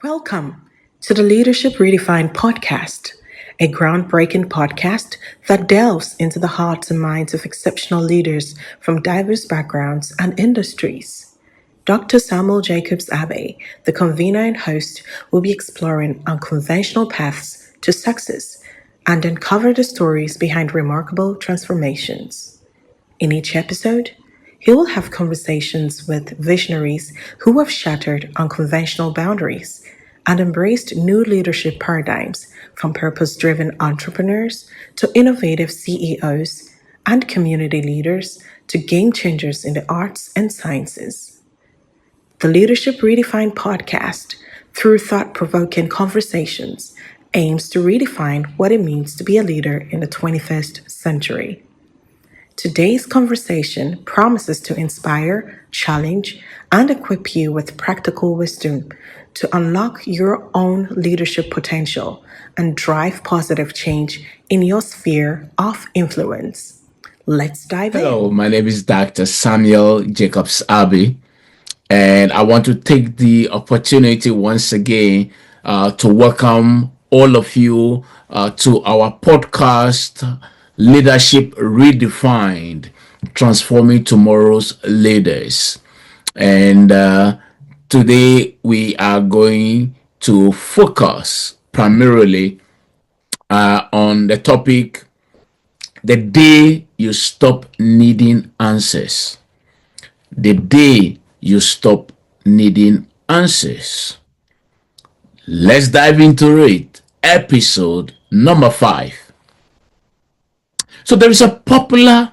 Welcome to the Leadership Redefined podcast, a groundbreaking podcast that delves into the hearts and minds of exceptional leaders from diverse backgrounds and industries. Dr. Samuel Jacobs-Abbey, the convener and host, will be exploring unconventional paths to success and uncover the stories behind remarkable transformations. In each episode, he will have conversations with visionaries who have shattered unconventional boundaries and embraced new leadership paradigms, from purpose driven entrepreneurs to innovative CEOs and community leaders to game changers in the arts and sciences. The Leadership Redefined podcast, through thought provoking conversations, aims to redefine what it means to be a leader in the 21st century. Today's conversation promises to inspire, challenge, and equip you with practical wisdom to unlock your own leadership potential and drive positive change in your sphere of influence. Let's dive in. Hello, my name is Dr. Samuel Jacobs-Abbey, and I want to take the opportunity once again to welcome all of you to our podcast, Leadership Redefined, Transforming Tomorrow's Leaders. And today we are going to focus primarily on the topic, the day you stop needing answers. The day you stop needing answers. Let's dive into it. Episode number 5. So there is a popular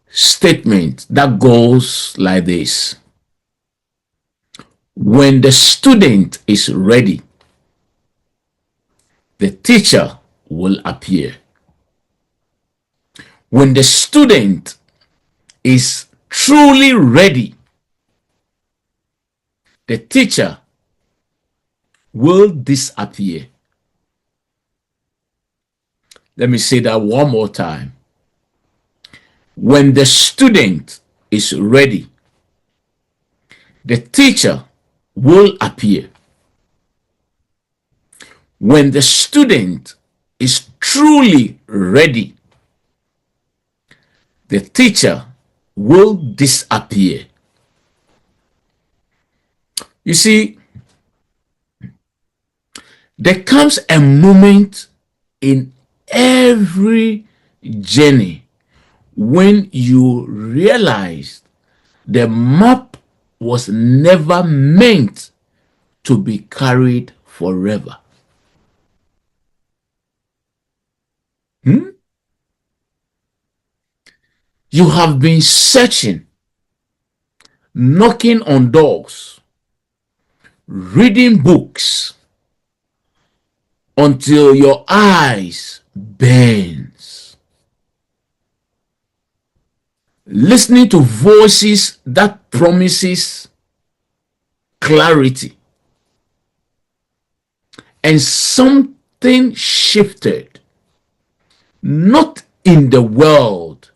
statement that goes like this. When the student is ready, the teacher will appear. When the student is truly ready, the teacher will disappear. Let me say that one more time. When the student is ready, the teacher will appear. When the student is truly ready, the teacher will disappear. You see, there comes a moment in every journey when you realize the map was never meant to be carried forever. You have been searching, knocking on doors, reading books until your eyes burns, listening to voices that promises clarity, and something shifted, not in the world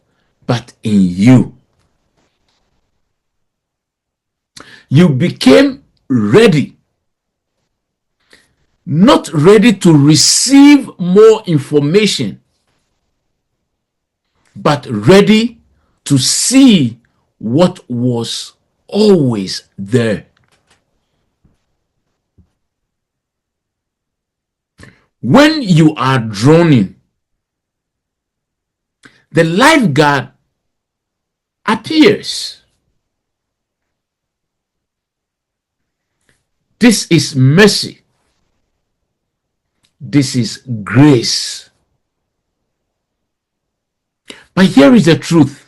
but in you. You became ready, not ready to receive more information, but ready to see what was always there. When you are drowning, the lifeguard appears. This is mercy. This is grace. But here is the truth.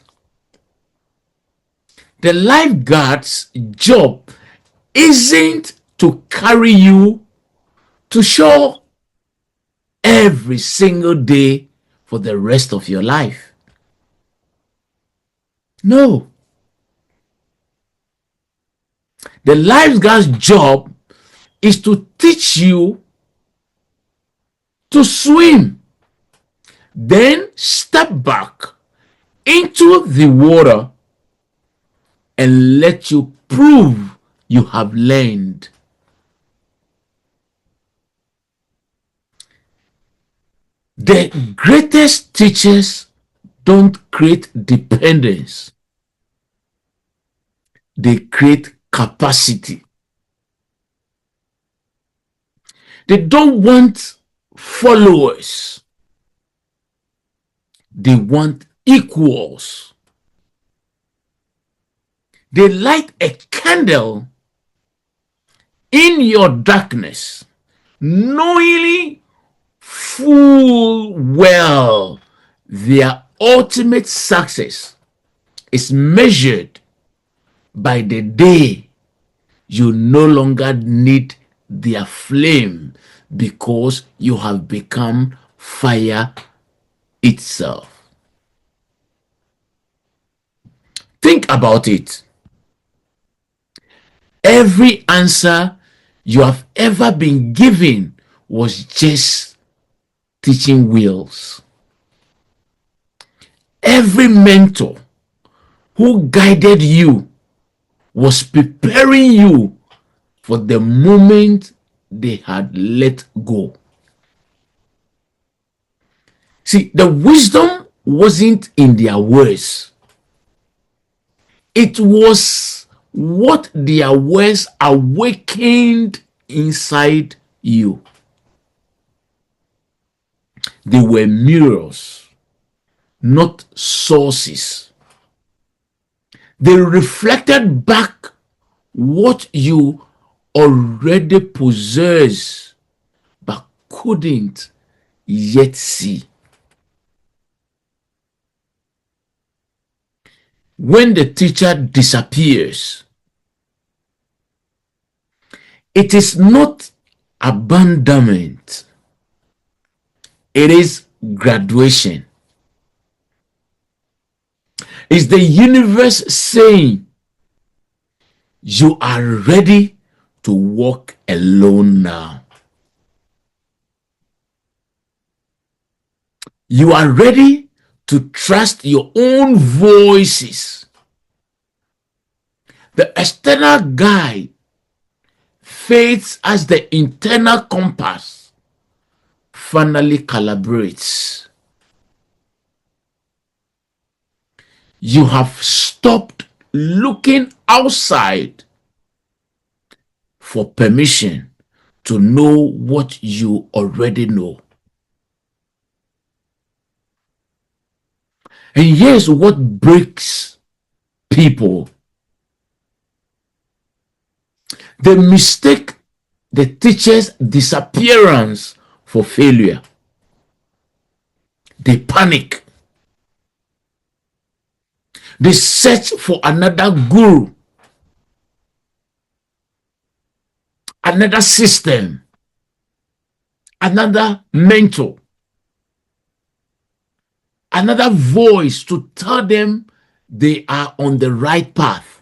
The lifeguard's job isn't to carry you to shore every single day for the rest of your life. No. The lifeguard's job is to teach you to swim, then step back into the water and let you prove you have learned. The greatest teachers don't create dependence, they create capacity. They don't want followers, they want equals. They light a candle in your darkness, knowingly full well their ultimate success is measured by the day you no longer need their flame because you have become fire itself. Think about it. Every answer you have ever been given was just teaching wheels. Every mentor who guided you was preparing you for the moment they had let go. See, the wisdom wasn't in their words. It was what their words awakened inside you. They were mirrors, not sources. They reflected back what you already possess but couldn't yet see. When the teacher disappears, it is not abandonment, it is graduation. It's the universe saying, you are ready to walk alone now. You are ready to trust your own voices. The external guide fades as the internal compass finally calibrates. You have stopped looking outside for permission to know what you already know. And here's what breaks people. They mistake the teacher's disappearance for failure. They panic. They search for another guru, another system, another mentor, another voice to tell them they are on the right path.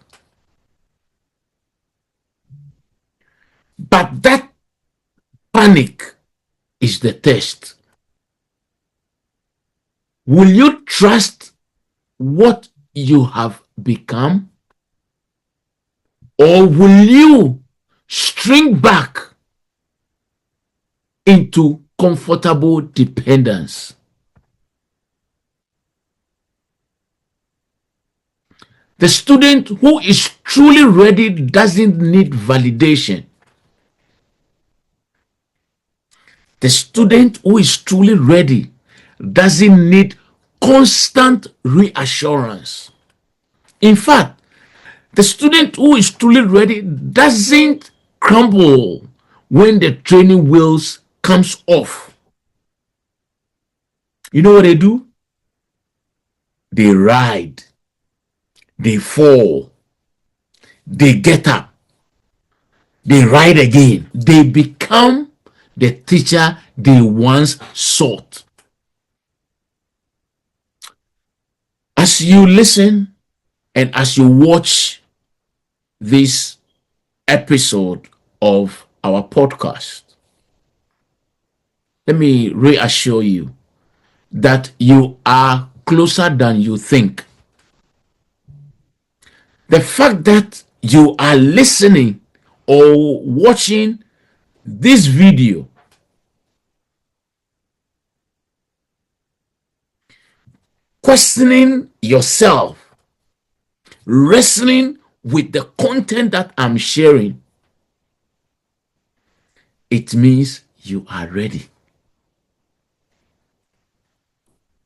But that panic is the test. Will you trust what you have become? Or will you shrink back into comfortable dependence? The student who is truly ready doesn't need validation. The student who is truly ready doesn't need constant reassurance. In fact, the student who is truly ready doesn't crumble when the training wheels comes off. You know what they do? They ride, they fall, they get up, they ride again. They become the teacher they once sought. As you listen and as you watch this episode of our podcast, let me reassure you that you are closer than you think. The fact that you are listening or watching this video questioning yourself, wrestling with the content that I'm sharing, it means you are ready.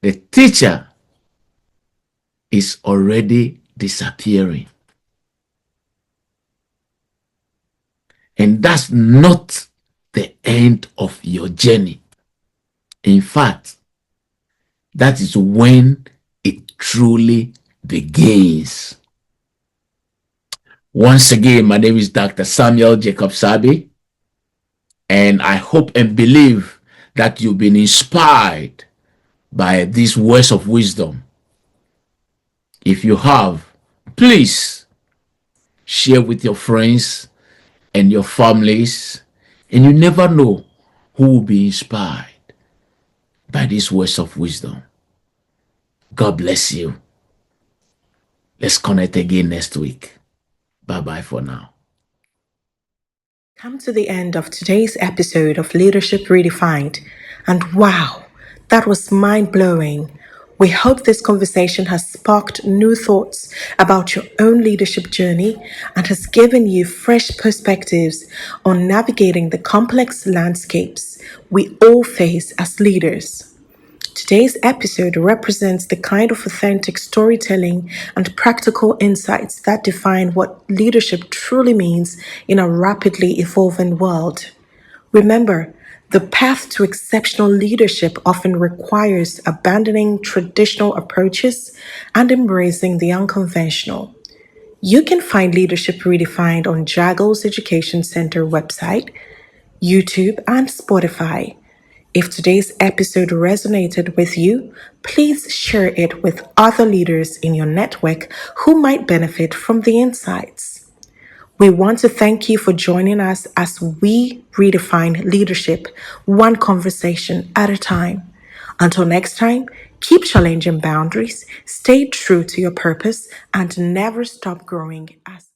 The teacher is already disappearing. And that's not the end of your journey. In fact, that is when it truly begins. Once again, my name is Dr. Samuel Jacobs-Abbey, and I hope and believe that you've been inspired by these words of wisdom. If you have, please share with your friends and your families, and you never know who will be inspired by these words of wisdom. God bless you. Let's connect again next week. Bye-bye for now. Come to the end of today's episode of Leadership Redefined. And wow, that was mind blowing. We hope this conversation has sparked new thoughts about your own leadership journey and has given you fresh perspectives on navigating the complex landscapes we all face as leaders. Today's episode represents the kind of authentic storytelling and practical insights that define what leadership truly means in a rapidly evolving world. Remember, the path to exceptional leadership often requires abandoning traditional approaches and embracing the unconventional. You can find Leadership Redefined on Jaggles Education Center website, YouTube, and Spotify. If today's episode resonated with you, please share it with other leaders in your network who might benefit from the insights. We want to thank you for joining us as we redefine leadership one conversation at a time. Until next time, keep challenging boundaries, stay true to your purpose, and never stop growing as